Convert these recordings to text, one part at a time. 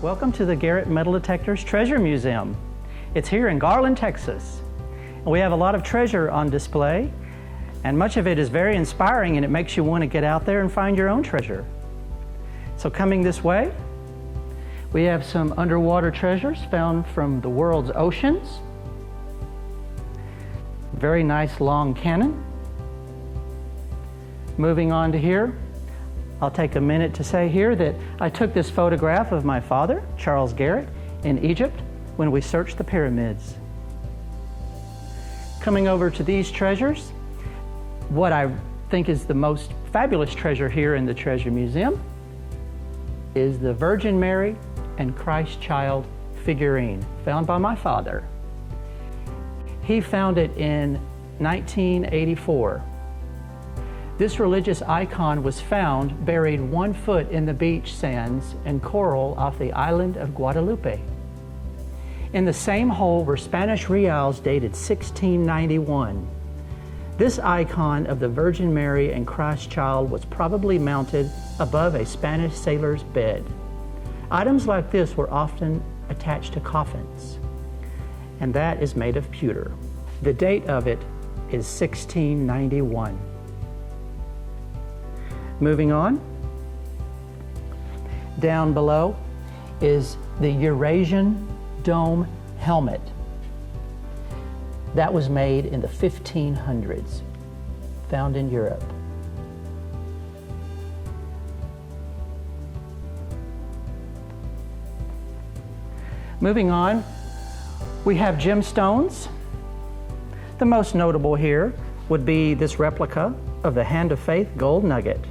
Welcome to the Garrett Metal Detectors Treasure Museum. It's here in Garland, Texas. We have a lot of treasure on display, and much of it is very inspiring, and it makes you want to get out there and find your own treasure. So coming this way, we have some underwater treasures found from the world's oceans. Very nice long cannon. Moving on to here, I'll take a minute to say here that I took this photograph of my father, Charles Garrett, in Egypt when we searched the pyramids. Coming over to these treasures, what I think is the most fabulous treasure here in the Treasure Museum is the Virgin Mary and Christ Child figurine found by my father. He found it in 1984. This religious icon was found buried 1 foot in the beach sands and coral off the island of Guadalupe. In the same hole were Spanish reals dated 1691. This icon of the Virgin Mary and Christ Child was probably mounted above a Spanish sailor's bed. Items like this were often attached to coffins, and that is made of pewter. The date of it is 1691. Moving on, down below is the Eurasian dome helmet. That was made in the 1500s, found in Europe. Moving on, we have gemstones. The most notable here would be this replica of the Hand of Faith gold nugget.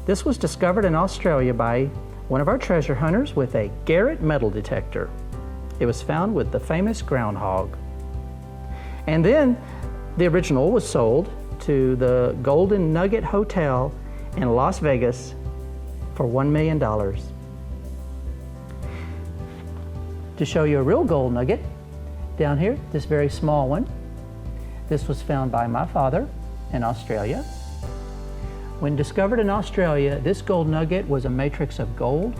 This was discovered in Australia by one of our treasure hunters with a Garrett Metal Detector. It was found with the famous groundhog. And then the original was sold to the Golden Nugget Hotel in Las Vegas for $1 million. To show you a real gold nugget, down here, this very small one. This was found by my father in Australia. When discovered in Australia, this gold nugget was a matrix of gold,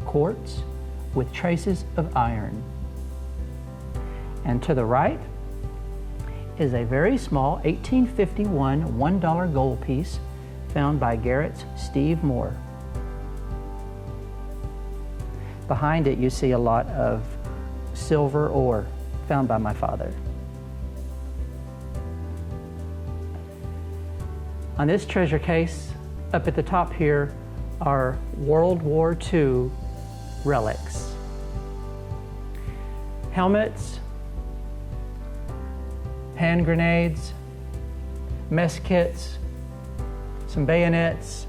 quartz, with traces of iron. And to the right is a very small 1851 $1 gold piece found by Garrett's Steve Moore. Behind it you see a lot of silver ore found by my father. On this treasure case, up at the top here, are World War II relics. Helmets, hand grenades, mess kits, some bayonets,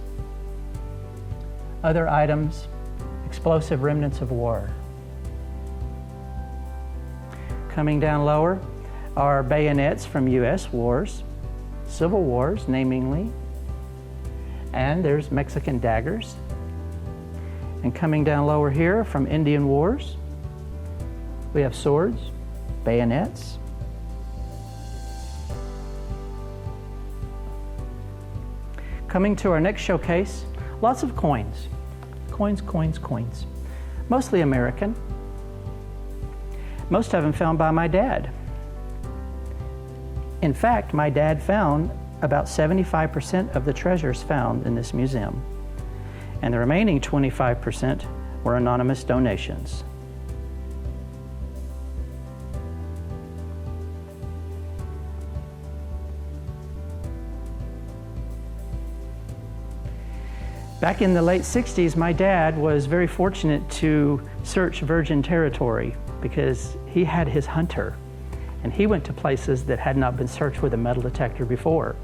other items, explosive remnants of war. Coming down lower are bayonets from U.S. wars, Civil Wars, namely, and there's Mexican daggers. And coming down lower here from Indian Wars, we have swords, bayonets. Coming to our next showcase, lots of coins. Coins, coins, coins. Mostly American. Most of them found by my dad. In fact, my dad found about 75% of the treasures found in this museum, and the remaining 25% were anonymous donations. Back in the late 60s, my dad was very fortunate to search virgin territory because he had his hunter. And he went to places that had not been searched with a metal detector before.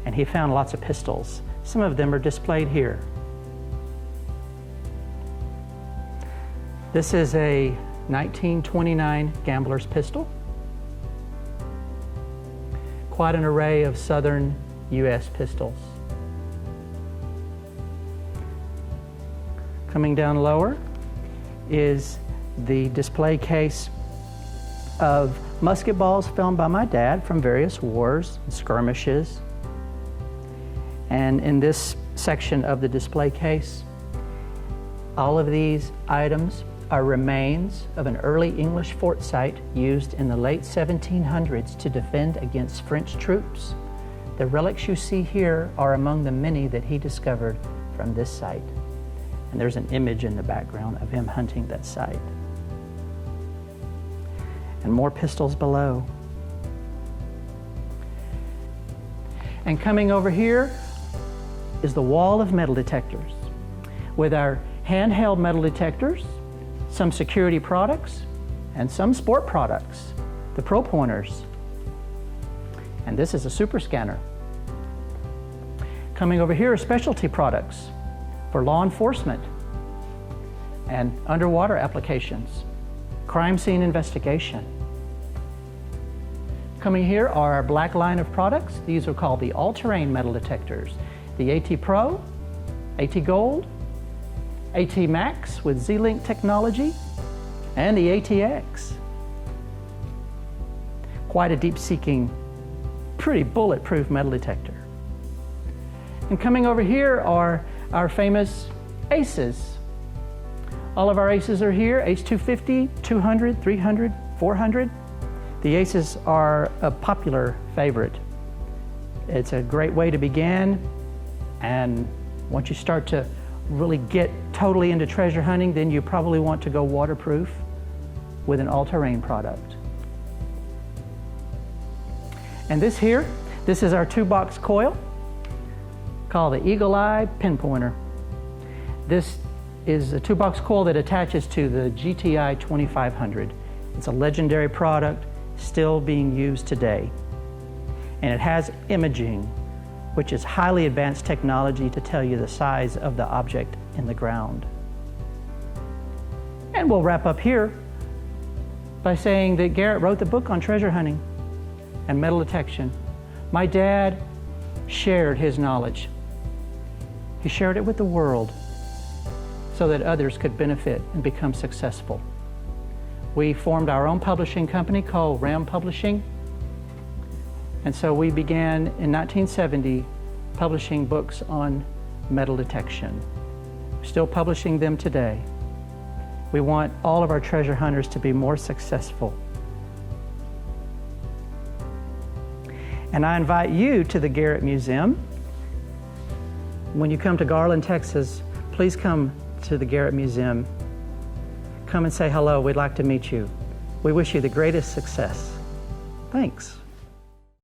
And he found lots of pistols. Some of them are displayed here. This is a 1929 gambler's pistol. Quite an array of southern U.S. pistols. Coming down lower is the display case of musket balls found by my dad from various wars and skirmishes. And in this section of the display case, all of these items are remains of an early English fort site used in the late 1700s to defend against French troops. The relics you see here are among the many that he discovered from this site. And there's an image in the background of him hunting that site. And more pistols below. And coming over here is the wall of metal detectors with our handheld metal detectors, some security products, and some sport products, the Pro Pointers. And this is a super scanner. Coming over here are specialty products for law enforcement and underwater applications, crime scene investigation. Coming here are our black line of products. These are called the all-terrain metal detectors. The AT Pro, AT Gold, AT Max with Z-Link technology, and the ATX. Quite a deep-seeking, pretty bulletproof metal detector. And coming over here are our famous ACEs. All of our ACEs are here, ACE 250, 200, 300, 400. The ACEs are a popular favorite. It's a great way to begin, and once you start to really get totally into treasure hunting, then you probably want to go waterproof with an all-terrain product. And this here, this is our 2-box coil called the Eagle Eye Pinpointer. This is a 2-box coil that attaches to the GTI 2500. It's a legendary product, still being used today. And it has imaging, which is highly advanced technology to tell you the size of the object in the ground. And we'll wrap up here by saying that Garrett wrote the book on treasure hunting and metal detection. My dad shared his knowledge. He shared it with the world so that others could benefit and become successful. We formed our own publishing company called RAM Publishing. And so we began in 1970 publishing books on metal detection. Still publishing them today. We want all of our treasure hunters to be more successful. And I invite you to the Garrett Museum. When you come to Garland, Texas, please come to the Garrett Museum. Come and say hello. We'd like to meet you. We wish you the greatest success. Thanks.